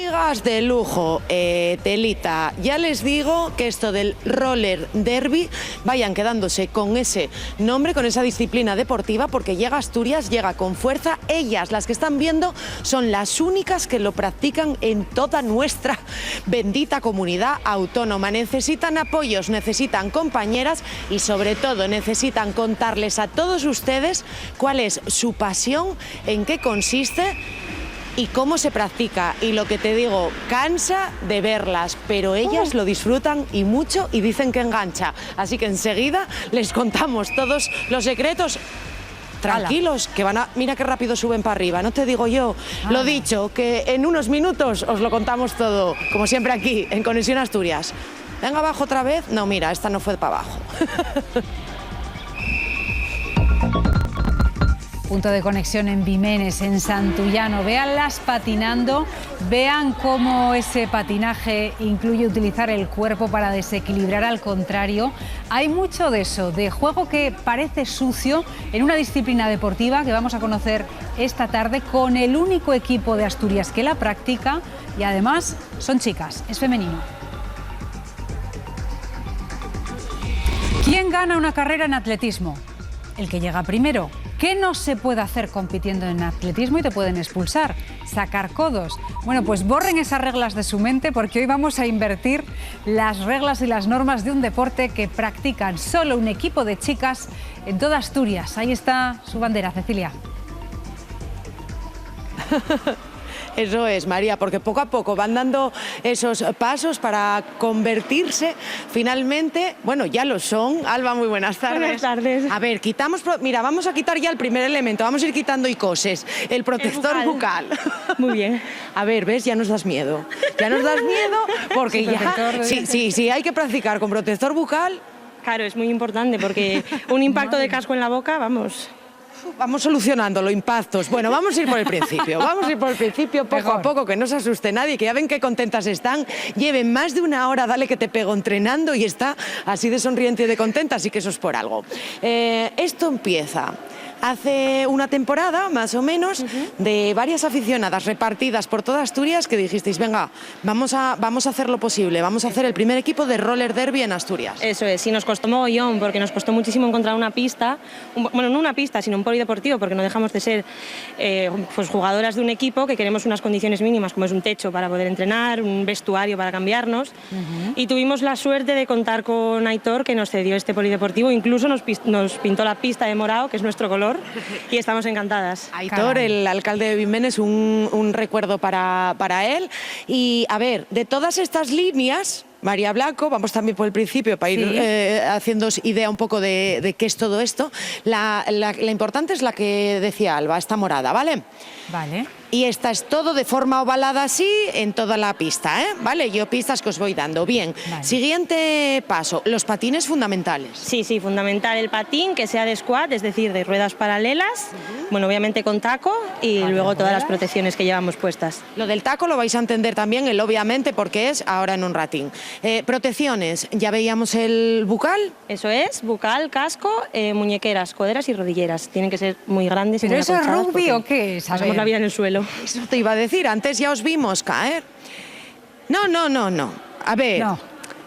Amigas de lujo, telita, ya les digo que esto del roller derby vayan quedándose con ese nombre, con esa disciplina deportiva, porque llega a Asturias, llega con fuerza. Ellas, las que están viendo, son las únicas que lo practican en toda nuestra bendita comunidad autónoma. Necesitan apoyos, necesitan compañeras y sobre todo necesitan contarles a todos ustedes cuál es su pasión, en qué consiste y cómo se practica. Y lo que te digo, cansa de verlas, pero ellas lo disfrutan y mucho y dicen que engancha. Así que enseguida les contamos todos los secretos. Tranquilos, que van a... Mira qué rápido suben para arriba, no te digo yo. Lo dicho, que en unos minutos os lo contamos todo, como siempre aquí, en Conexión Asturias. Venga, abajo otra vez. No, mira, esta no fue para abajo. Punto de conexión en Vimenes, en Santullano. Véanlas patinando, vean cómo ese patinaje incluye utilizar el cuerpo para desequilibrar al contrario. Hay mucho de eso, de juego que parece sucio en una disciplina deportiva que vamos a conocer esta tarde con el único equipo de Asturias que la practica y además son chicas, es femenino. ¿Quién gana una carrera en atletismo? El que llega primero. ¿Qué no se puede hacer compitiendo en atletismo y te pueden expulsar? Sacar codos. Bueno, pues borren esas reglas de su mente porque hoy vamos a invertir las reglas y las normas de un deporte que practican solo un equipo de chicas en toda Asturias. Ahí está su bandera, Cecilia. Eso es, María, porque poco a poco van dando esos pasos para convertirse finalmente, bueno, ya lo son. Alba, muy buenas tardes. Buenas tardes. A ver, mira, vamos a quitar ya el primer elemento, vamos a ir quitando icoses, el protector bucal. Muy bien. A ver, ¿ves? Ya nos das miedo. Ya nos das miedo porque ya... Sí, hay que practicar con protector bucal. Claro, es muy importante porque un impacto de casco en la boca, vamos... Vamos solucionándolo, impactos. Bueno, vamos a ir por el principio. Vamos a ir por el principio, poco a poco, que no se asuste nadie, que ya ven qué contentas están. Lleven más de una hora, dale que te pego, entrenando y está así de sonriente y de contenta, así que eso es por algo. Esto empieza hace una temporada, más o menos, de varias aficionadas repartidas por toda Asturias que dijisteis, venga, vamos a hacer lo posible, vamos a hacer el primer equipo de roller derby en Asturias. Eso es, y nos costó mogollón, porque nos costó muchísimo encontrar una pista, bueno, no una pista, sino un polideportivo, porque no dejamos de ser pues jugadoras de un equipo que queremos unas condiciones mínimas, como es un techo para poder entrenar, un vestuario para cambiarnos, y tuvimos la suerte de contar con Aitor, que nos cedió este polideportivo, incluso nos pintó la pista de morado, que es nuestro color, y estamos encantadas. Aitor, el alcalde de Vimenes, un recuerdo para él. Y a ver, de todas estas líneas, María Blanco, vamos también por el principio para ir haciéndoos idea un poco de qué es todo esto. La importante es la que decía Alba, esta morada, ¿vale? Vale. Y esta es todo de forma ovalada así en toda la pista, ¿eh? ¿Vale? Yo pistas que os voy dando. Bien, vale. Siguiente paso, los patines fundamentales. Sí, fundamental el patín, que sea de squat, es decir, de ruedas paralelas, bueno, obviamente con taco y luego todas las protecciones que llevamos puestas. Lo del taco lo vais a entender también, el obviamente, porque es ahora en un ratín. Protecciones, ya veíamos el bucal. Eso es, bucal, casco, muñequeras, coderas y rodilleras. Tienen que ser muy grandes. ¿Pero y muy eso es acolchadas rugby o qué es? Pasamos la vida en el suelo. Eso te iba a decir, antes ya os vimos caer. No.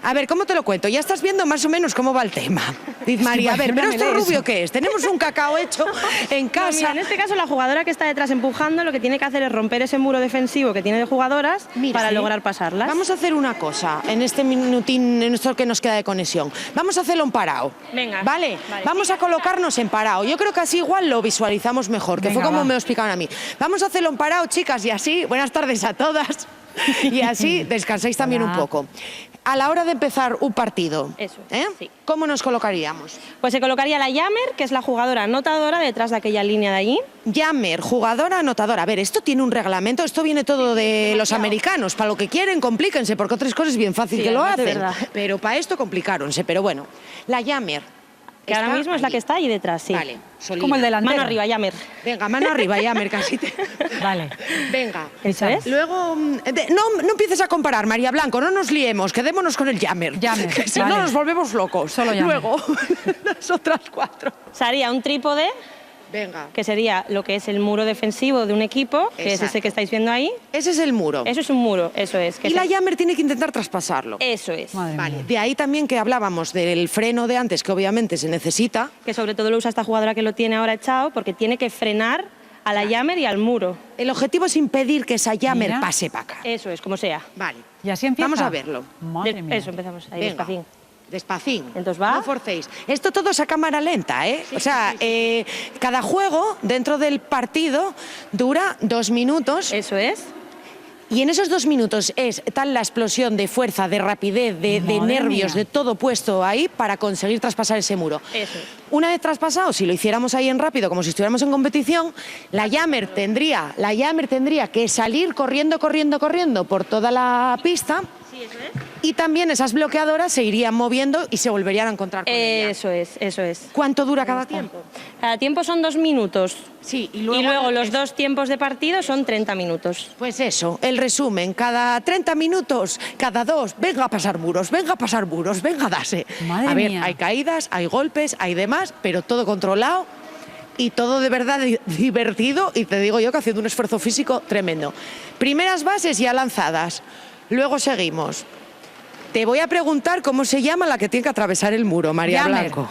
A ver, ¿cómo te lo cuento? Ya estás viendo más o menos cómo va el tema. Diz María, a ver, ¿pero esto rubio qué es? Tenemos un cacao hecho en casa. No, mira, en este caso la jugadora que está detrás empujando lo que tiene que hacer es romper ese muro defensivo que tiene de jugadoras para lograr pasarlas. Vamos a hacer una cosa en este minutín, en esto que nos queda de conexión. Vamos a hacerlo en parado. Venga. ¿Vale? Vamos a colocarnos en parado. Yo creo que así igual lo visualizamos mejor, que fue como me lo explicaron a mí. Vamos a hacerlo en parado, chicas, y así, buenas tardes a todas. Y así descansáis también un poco. A la hora de empezar un partido, sí. ¿Cómo nos colocaríamos? Pues se colocaría la jammer, que es la jugadora anotadora detrás de aquella línea de allí. Jammer, jugadora anotadora. A ver, esto tiene un reglamento, esto viene todo de los americanos. Para lo que quieren, complíquense, porque otras cosas es bien fácil que lo hacen. Pero para esto complicáronse. Pero bueno, la jammer. Que ahora mismo es la que está ahí detrás, sí. Vale, solida. Como el delantero. Mano arriba, jammer. Venga, mano arriba, jammer, casi te... Vale. Venga. ¿Eso es? Luego, no empieces a comparar, María Blanco, no nos liemos, quedémonos con el jammer. Que si no nos volvemos locos. Solo jammer. Luego, las otras cuatro. Se haría un trípode Venga. Que sería lo que es el muro defensivo de un equipo, que es ese que estáis viendo ahí. Ese es el muro. Eso es un muro, eso es. Y la Jammer tiene que intentar traspasarlo. Eso es. Vale. De ahí también que hablábamos del freno de antes, que obviamente se necesita. Que sobre todo lo usa esta jugadora que lo tiene ahora echado, porque tiene que frenar a la Jammer y al muro. El objetivo es impedir que esa Jammer pase para acá. Eso es, como sea. Vale. Y así empieza. Vamos a verlo. Madre mía. Eso, empezamos ahí, Venga. despacín. Despacín. Entonces va. No forcéis. Esto todo es a cámara lenta, ¿eh? O sea, cada juego dentro del partido dura 2 minutos. Eso es. Y en esos 2 minutos es tal la explosión de fuerza, de rapidez, de nervios, de todo puesto ahí para conseguir traspasar ese muro. Eso es. Una vez traspasado, si lo hiciéramos ahí en rápido, como si estuviéramos en competición, la Jammer tendría que salir corriendo por toda la pista. Sí, eso es. Y también esas bloqueadoras se irían moviendo y se volverían a encontrar con ella. Eso es, eso es. ¿Cuánto dura cada tiempo? Cada tiempo son 2 minutos. Sí, Y luego los 2 tiempos de partido son 30 minutos. Pues eso, el resumen, cada 30 minutos, cada 2, venga a pasar muros, venga a darse. Madre a ver, mía. hay caídas, hay golpes, hay demás, pero todo controlado y todo de verdad divertido, y te digo yo que haciendo un esfuerzo físico tremendo. Primeras bases ya lanzadas, luego seguimos. Te voy a preguntar cómo se llama la que tiene que atravesar el muro, María Blanco.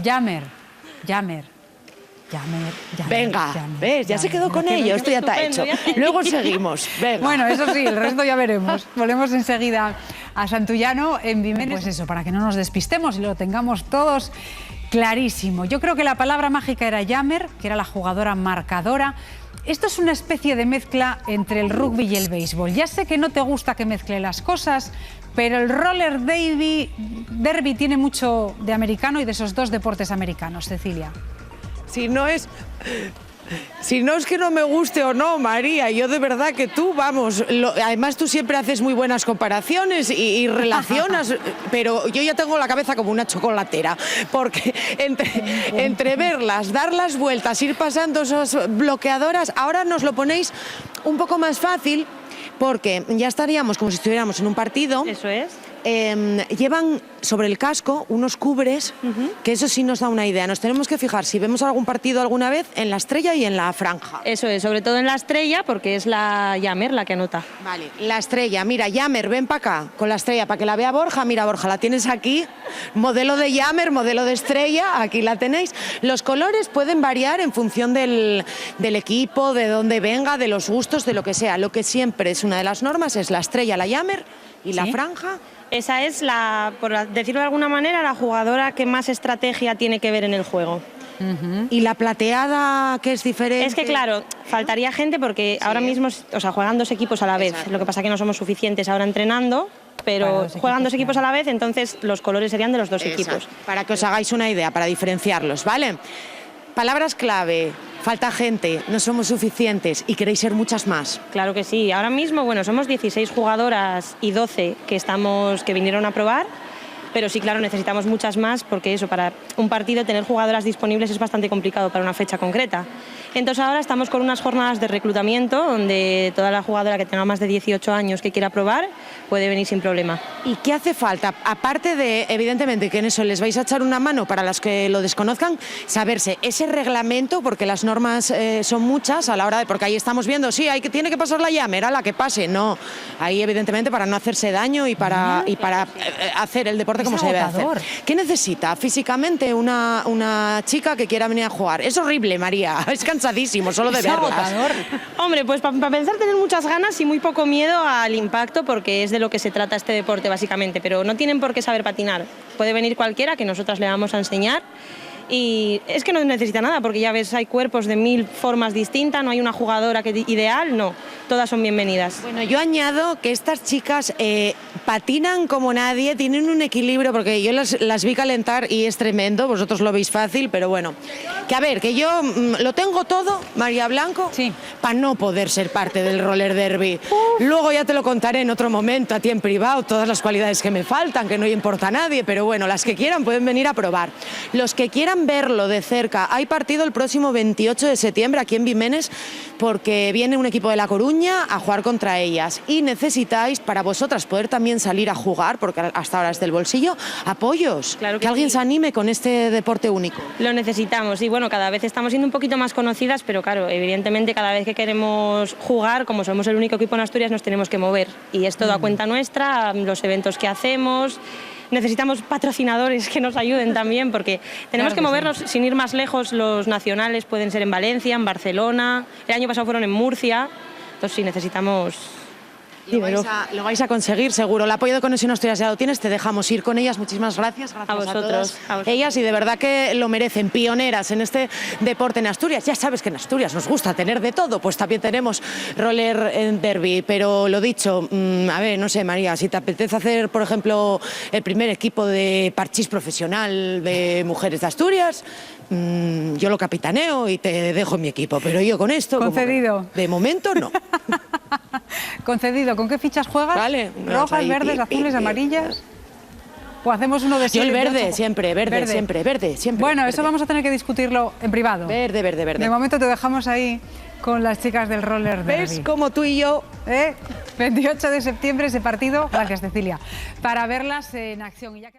Jammer. Venga, ¿ves? Ya se quedó con ello, esto ya está hecho. Luego seguimos, venga. Bueno, eso sí, el resto ya veremos. Volvemos enseguida a Santullano en Vimenes. Pues eso, para que no nos despistemos y lo tengamos todos clarísimo. Yo creo que la palabra mágica era Jammer, que era la jugadora marcadora. Esto es una especie de mezcla entre el rugby y el béisbol. Ya sé que no te gusta que mezcle las cosas, pero el roller derby tiene mucho de americano y de esos 2 deportes americanos, Cecilia. Si no es que no me guste o no, María, yo de verdad que tú, vamos, además tú siempre haces muy buenas comparaciones y relacionas, pero yo ya tengo la cabeza como una chocolatera, porque entre verlas, dar las vueltas, ir pasando esas bloqueadoras, ahora nos lo ponéis un poco más fácil, porque ya estaríamos como si estuviéramos en un partido. Eso es. Llevan sobre el casco unos cubres, que eso sí nos da una idea. Nos tenemos que fijar, si vemos algún partido alguna vez, en la estrella y en la franja. Eso es, sobre todo en la estrella, porque es la Jammer la que anota. Vale, la estrella. Mira, Jammer, ven para acá con la estrella, para que la vea Borja. Mira, Borja, la tienes aquí. Modelo de Jammer, modelo de estrella, aquí la tenéis. Los colores pueden variar en función del equipo, de dónde venga, de los gustos, de lo que sea. Lo que siempre es una de las normas es la estrella, la Jammer, y la franja. Esa es, por decirlo de alguna manera, la jugadora que más estrategia tiene que ver en el juego. Y la plateada, que es diferente. Es que claro, faltaría gente porque ahora mismo, o sea, juegan 2 equipos a la vez. Exacto. Lo que pasa es que no somos suficientes ahora entrenando, pero juegan 2 equipos a la vez, entonces los colores serían de los 2 equipos. Para que os hagáis una idea, para diferenciarlos, ¿vale? Palabras clave. Falta gente, no somos suficientes y queréis ser muchas más. Claro que sí. Ahora mismo, bueno, somos 16 jugadoras y 12 que vinieron a probar, pero sí, claro, necesitamos muchas más porque eso, para un partido tener jugadoras disponibles es bastante complicado para una fecha concreta. Entonces ahora estamos con unas jornadas de reclutamiento donde toda la jugadora que tenga más de 18 años que quiera probar puede venir sin problema. ¿Y qué hace falta? Aparte de, evidentemente, que en eso les vais a echar una mano para las que lo desconozcan, saberse ese reglamento, porque las normas son muchas a la hora de... Porque ahí estamos viendo, sí, tiene que pasar la Jammer, a la que pase. No, ahí evidentemente para no hacerse daño y para hacer el deporte como se debe hacer. ¿Qué necesita físicamente una chica que quiera venir a jugar? Es horrible, María, es cansadísimo solo de verlas. Hombre, pues para pensar tener muchas ganas y muy poco miedo al impacto, porque es de lo que se trata este deporte básicamente, pero no tienen por qué saber patinar. Puede venir cualquiera que nosotras le vamos a enseñar. Y es que no necesita nada, porque ya ves, hay cuerpos de 1000 formas distintas, no hay una jugadora ideal, no, todas son bienvenidas. Bueno, yo añado que estas chicas patinan como nadie, tienen un equilibrio, porque yo las vi calentar y es tremendo, vosotros lo veis fácil, pero bueno, que a ver, que yo lo tengo todo, María Blanco, para no poder ser parte del roller derby. Luego ya te lo contaré en otro momento, a ti en privado, todas las cualidades que me faltan, que no importa a nadie, pero bueno, las que quieran pueden venir a probar. Los que quieran verlo de cerca, hay partido el próximo 28 de septiembre aquí en Vimenes, porque viene un equipo de La Coruña a jugar contra ellas y necesitáis, para vosotras poder también salir a jugar, porque hasta ahora es del bolsillo, apoyos, Claro que alguien sí. se anime con este deporte único. Lo necesitamos y bueno, cada vez estamos siendo un poquito más conocidas, pero claro, evidentemente cada vez que queremos jugar, como somos el único equipo en Asturias, nos tenemos que mover. Y es todo a cuenta nuestra, los eventos que hacemos. Necesitamos patrocinadores que nos ayuden también, porque tenemos que movernos sin ir más lejos. Los nacionales pueden ser en Valencia, en Barcelona, el año pasado fueron en Murcia, entonces sí necesitamos... Lo vais a conseguir, seguro. El apoyo de Conexión Asturias ya lo tienes, te dejamos ir con ellas. Muchísimas gracias. Gracias a vosotros. Ellas, y de verdad que lo merecen, pioneras en este deporte en Asturias. Ya sabes que en Asturias nos gusta tener de todo, pues también tenemos roller derby, pero lo dicho, a ver, no sé, María, si te apetece hacer, por ejemplo, el primer equipo de parchís profesional de mujeres de Asturias, yo lo capitaneo y te dejo en mi equipo, pero yo con esto... Concedido. De momento no. Concedido. ¿Con qué fichas juegas? Vale. ¿Rojas, verdes, azules, amarillas? ¿O hacemos uno de Yo el seis, verde, 8? siempre, verde, siempre, verde, siempre. Bueno, verde. eso vamos a tener que discutirlo en privado. Verde, verde, verde. De momento te dejamos ahí con las chicas del roller derby. ¿Ves como tú y yo? 28 de septiembre ese partido, gracias Cecilia, para verlas en acción.